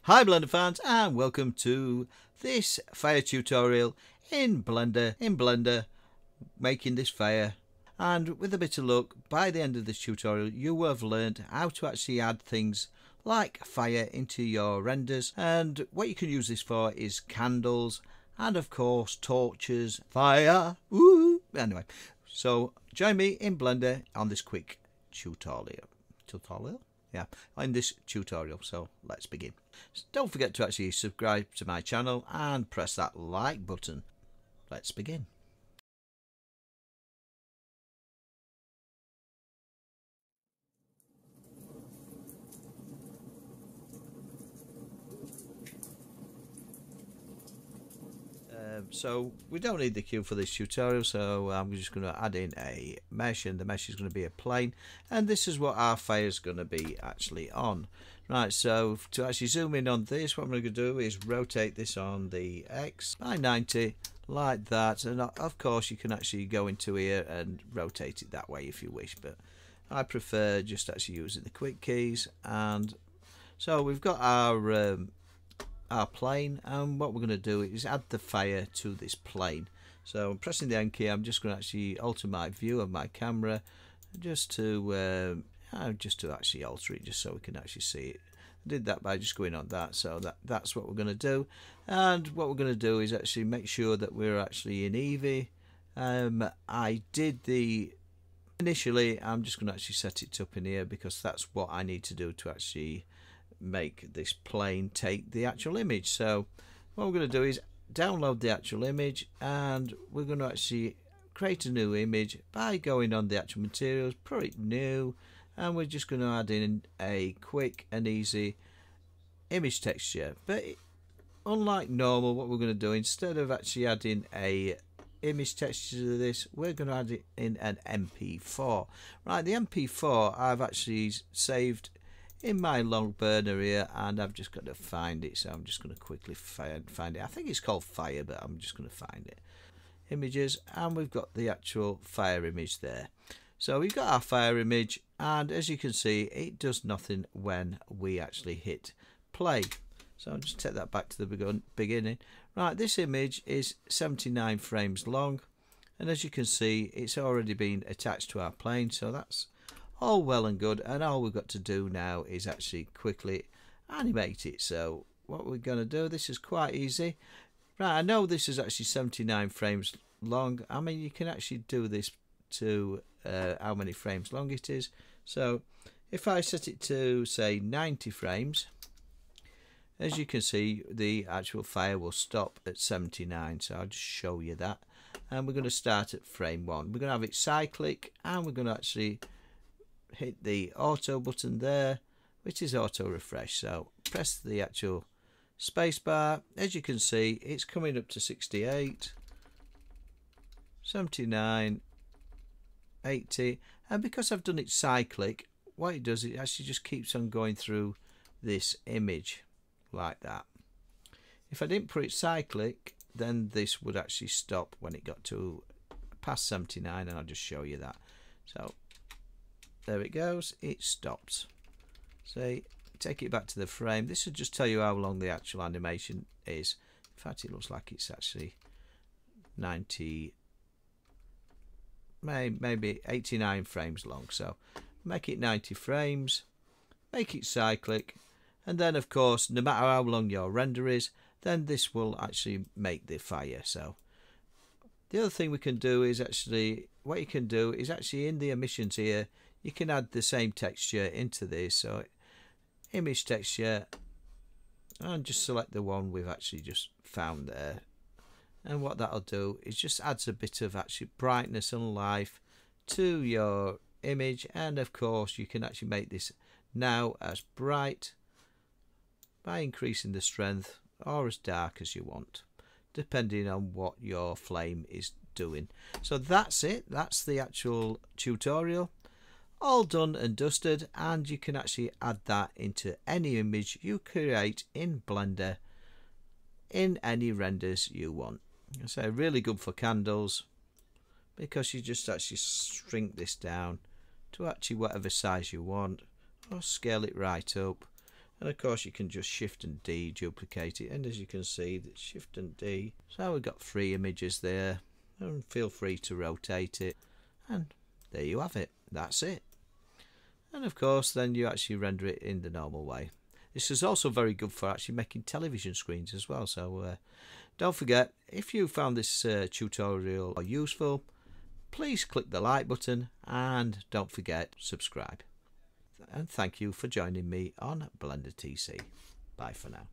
Hi Blender fans, and welcome to this fire tutorial in Blender, making this fire. And with a bit of luck, by the end of this tutorial you will have learned how to actually add things like fire into your renders. And what you can use this for is candles and of course torches, fire, woo! Anyway, so join me in Blender on this quick tutorial. Yeah, in this tutorial, so let's begin. Don't forget to actually subscribe to my channel and press that like button. Let's begin. So we don't need the cube for this tutorial, so I'm just going to add in a mesh, and the mesh is going to be a plane, and this is what our fire is going to be actually on. Right, so to actually zoom in on this, what I'm going to do is rotate this on the X by 90 like that, and of course you can actually go into here and rotate it that way if you wish, but I prefer just actually using the quick keys. And so we've got our plane, and what we're going to do is add the fire to this plane. So I'm pressing the N key. I'm just going to actually alter my view of my camera just to actually alter it just so we can actually see it. I did that by just going on that, so that's what we're going to do. And what we're going to do is actually make sure that we're actually in Eevee. I did the initially, I'm just going to actually set it up in here because that's what I need to do to actually make this plane take the actual image. So what we're going to do is download the actual image, and we're going to actually create a new image by going on the actual materials, put it new, and we're just going to add in a quick and easy image texture. But unlike normal, what we're going to do, instead of actually adding a image texture to this, we're going to add it in an MP4. Right, the MP4 I've actually saved in my long burner here, and I've just got to find it, so I'm just going to quickly find it. I think it's called fire, but I'm just going to find it. Images, and we've got the actual fire image there. So we've got our fire image, and as you can see, it does nothing when we actually hit play. So I'll just take that back to the beginning. Right, this image is 79 frames long, and as you can see, it's already been attached to our plane, so that's all well and good, and all we've got to do now is actually quickly animate it. So what we're going to do, this is quite easy. Right, I know this is actually 79 frames long. I mean, you can actually do this to how many frames long it is. So if I set it to say 90 frames, as you can see, the actual fire will stop at 79. So I'll just show you that, and we're going to start at frame 1. We're going to have it cyclic, and we're going to actually hit the auto button there, which is auto refresh. So press the actual space bar. As you can see, it's coming up to 68, 79, 80, and because I've done it cyclic, what it does, it actually just keeps on going through this image like that. If I didn't put it cyclic, then this would actually stop when it got to past 79, and I'll just show you that. So there it goes, it stops. So take it back to the frame. This will just tell you how long the actual animation is. In fact, it looks like it's actually 90, maybe 89 frames long. So make it 90 frames, make it cyclic, and then of course, no matter how long your render is, then this will actually make the fire. So the other thing we can do is actually, what you can do is actually in the emissions here, you can add the same texture into this. So image texture, and just select the one we've actually just found there, and what that'll do is just adds a bit of actually brightness and life to your image. And of course you can actually make this now as bright by increasing the strength, or as dark as you want, depending on what your flame is doing. So that's it, that's the actual tutorial, all done and dusted, and you can actually add that into any image you create in Blender in any renders you want. So really good for candles, because you just actually shrink this down to actually whatever size you want, or scale it right up. And of course you can just Shift and D duplicate it, and as you can see, that Shift and D, so we've got 3 images there, and feel free to rotate it, and there you have it. That's it. And of course then you actually render it in the normal way. This is also very good for actually making television screens as well, so don't forget, if you found this tutorial useful, please click the like button and don't forget subscribe. And thank you for joining me on Blender TC. Bye for now.